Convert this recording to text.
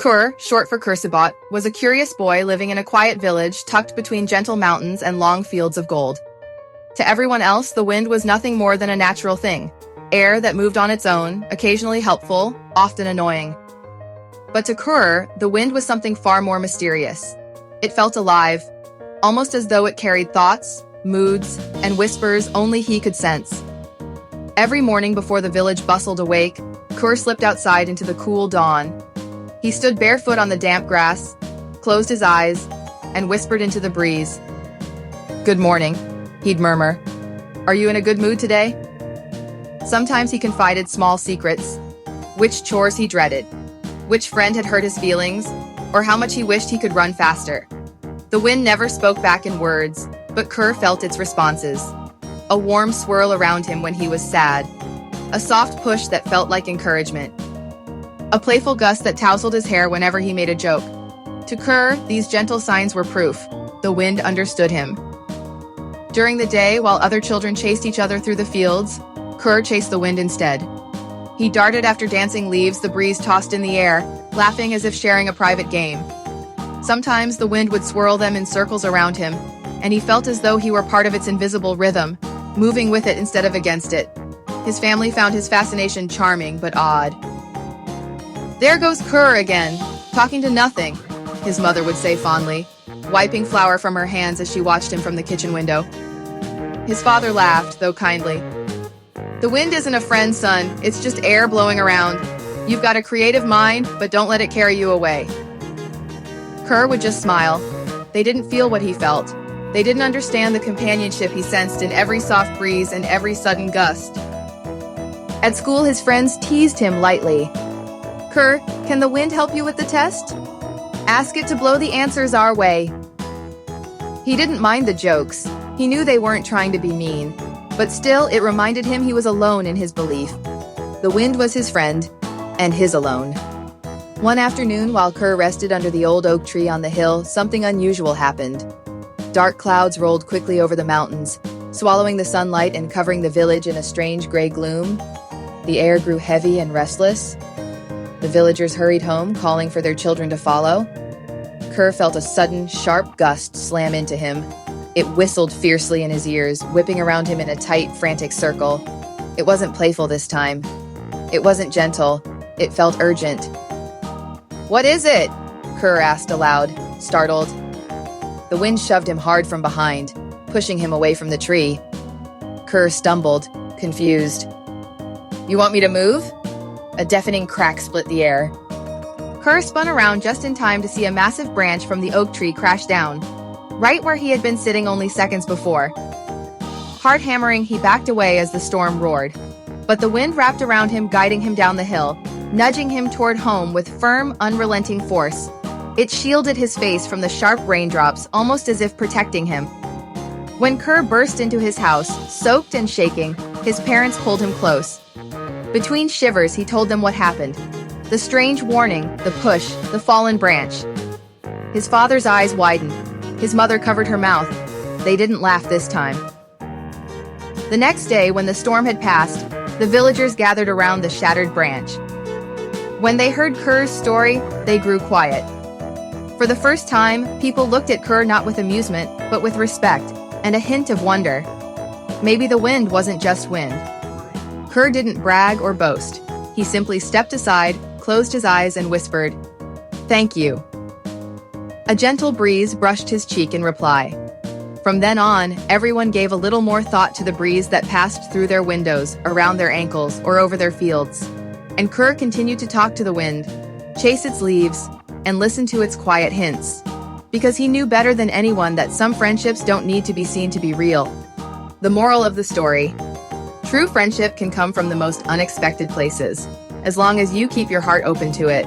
Kur, short for Kursibot, was a curious boy living in a quiet village tucked between gentle mountains and long fields of gold. To everyone else, the wind was nothing more than a natural thing, air that moved on its own, occasionally helpful, often annoying. But to Kur, the wind was something far more mysterious. It felt alive, almost as though it carried thoughts, moods, and whispers only he could sense. Every morning before the village bustled awake, Kur slipped outside into the cool dawn. He stood barefoot on the damp grass, closed his eyes, and whispered into the breeze. "Good morning," he'd murmur. "Are you in a good mood today?" Sometimes he confided small secrets, which chores he dreaded, which friend had hurt his feelings, or how much he wished he could run faster. The wind never spoke back in words, but Kur felt its responses. A warm swirl around him when he was sad, a soft push that felt like encouragement, a playful gust that tousled his hair whenever he made a joke. To Kur, these gentle signs were proof. The wind understood him. During the day, while other children chased each other through the fields, Kur chased the wind instead. He darted after dancing leaves the breeze tossed in the air, laughing as if sharing a private game. Sometimes the wind would swirl them in circles around him, and he felt as though he were part of its invisible rhythm, moving with it instead of against it. His family found his fascination charming but odd. "There goes Kur again, talking to nothing," his mother would say fondly, wiping flour from her hands as she watched him from the kitchen window. His father laughed, though kindly. "The wind isn't a friend, son. It's just air blowing around. You've got a creative mind, but don't let it carry you away." Kur would just smile. They didn't feel what he felt. They didn't understand the companionship he sensed in every soft breeze and every sudden gust. At school, his friends teased him lightly. "Kur, can the wind help you with the test? Ask it to blow the answers our way." He didn't mind the jokes. He knew they weren't trying to be mean. But still, it reminded him he was alone in his belief. The wind was his friend, and his alone. One afternoon, while Kur rested under the old oak tree on the hill, something unusual happened. Dark clouds rolled quickly over the mountains, swallowing the sunlight and covering the village in a strange gray gloom. The air grew heavy and restless. The villagers hurried home, calling for their children to follow. Kur felt a sudden, sharp gust slam into him. It whistled fiercely in his ears, whipping around him in a tight, frantic circle. It wasn't playful this time. It wasn't gentle. It felt urgent. "What is it?" Kur asked aloud, startled. The wind shoved him hard from behind, pushing him away from the tree. Kur stumbled, confused. "You want me to move?" A deafening crack split the air. Kur spun around just in time to see a massive branch from the oak tree crash down, right where he had been sitting only seconds before. Hard hammering, he backed away as the storm roared. But the wind wrapped around him, guiding him down the hill, nudging him toward home with firm, unrelenting force. It shielded his face from the sharp raindrops, almost as if protecting him. When Kur burst into his house, soaked and shaking, his parents pulled him close. Between shivers, he told them what happened. The strange warning, the push, the fallen branch. His father's eyes widened. His mother covered her mouth. They didn't laugh this time. The next day, when the storm had passed, the villagers gathered around the shattered branch. When they heard Kur's story, they grew quiet. For the first time, people looked at Kur not with amusement, but with respect, and a hint of wonder. Maybe the wind wasn't just wind. Kur didn't brag or boast. He simply stepped aside, closed his eyes, and whispered, "Thank you." A gentle breeze brushed his cheek in reply. From then on, everyone gave a little more thought to the breeze that passed through their windows, around their ankles, or over their fields. And Kur continued to talk to the wind, chase its leaves, and listen to its quiet hints. Because he knew better than anyone that some friendships don't need to be seen to be real. The moral of the story: true friendship can come from the most unexpected places, as long as you keep your heart open to it.